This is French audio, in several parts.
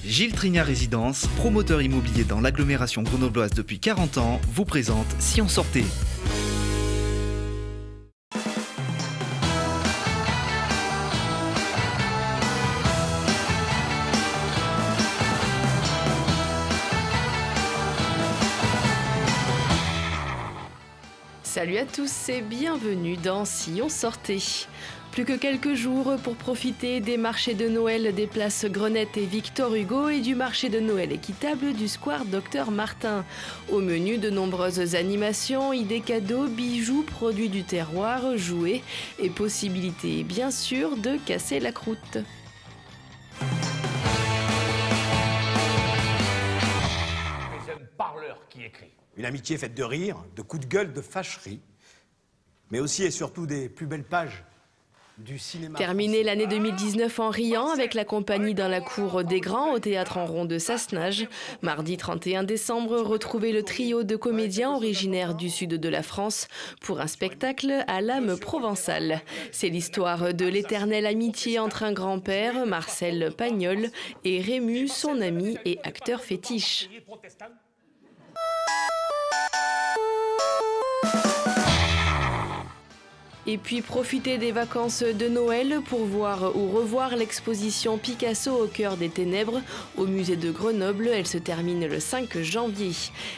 Gilles Trignat Résidence, promoteur immobilier dans l'agglomération grenobloise depuis 40 ans, vous présente Si on sortait. Salut à tous et bienvenue dans Si on sortait. Plus que quelques jours pour profiter des marchés de Noël des places Grenette et Victor Hugo et du marché de Noël équitable du square Docteur Martin. Au menu, de nombreuses animations, idées cadeaux, bijoux, produits du terroir, jouets et possibilité bien sûr de casser la croûte. C'est un parleur qui écrit. Une amitié faite de rire, de coups de gueule, de fâcheries, mais aussi et surtout des plus belles pages du cinéma. Terminer l'année 2019 en riant avec la compagnie dans la cour des Grands au théâtre en rond de Sassenage. Mardi 31 décembre, retrouver le trio de comédiens originaires du sud de la France pour un spectacle à l'âme provençale. C'est l'histoire de l'éternelle amitié entre un grand-père, Marcel Pagnol, et Rému, son ami et acteur fétiche. Et puis profiter des vacances de Noël pour voir ou revoir l'exposition Picasso au cœur des ténèbres au musée de Grenoble. Elle se termine le 5 janvier.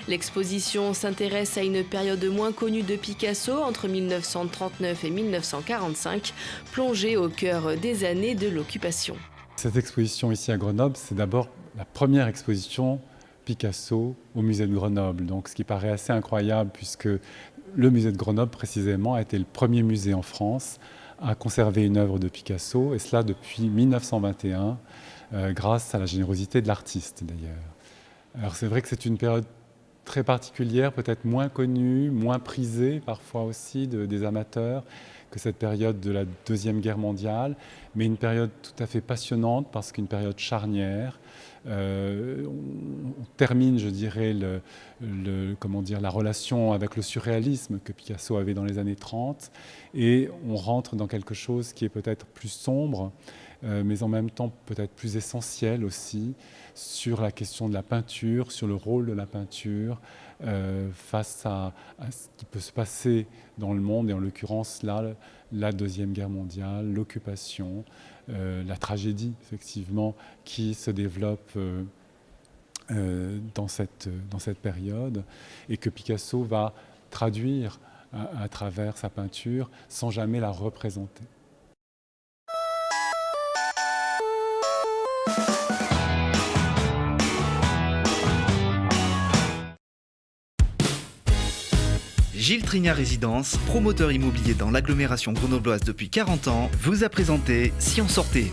L'exposition s'intéresse à une période moins connue de Picasso entre 1939 et 1945, plongée au cœur des années de l'occupation. Cette exposition ici à Grenoble, c'est d'abord la première exposition Picasso au musée de Grenoble. Donc, ce qui paraît assez incroyable puisque le musée de Grenoble, précisément, a été le premier musée en France à conserver une œuvre de Picasso, et cela depuis 1921, grâce à la générosité de l'artiste d'ailleurs. Alors c'est vrai que c'est une période très particulière, peut-être moins connue, moins prisée parfois aussi des amateurs que cette période de la Deuxième Guerre mondiale, mais une période tout à fait passionnante parce qu'une période charnière. On termine, je dirais, la relation avec le surréalisme que Picasso avait dans les années 30, et on rentre dans quelque chose qui est peut-être plus sombre, mais en même temps peut-être plus essentiel aussi, sur la question de la peinture, sur le rôle de la peinture face à ce qui peut se passer dans le monde, et en l'occurrence là, la Deuxième Guerre mondiale, l'occupation, la tragédie effectivement qui se développe dans cette période, et que Picasso va traduire à travers sa peinture sans jamais la représenter. Gilles Trignat Résidence, promoteur immobilier dans l'agglomération grenobloise depuis 40 ans, vous a présenté Si on sortait.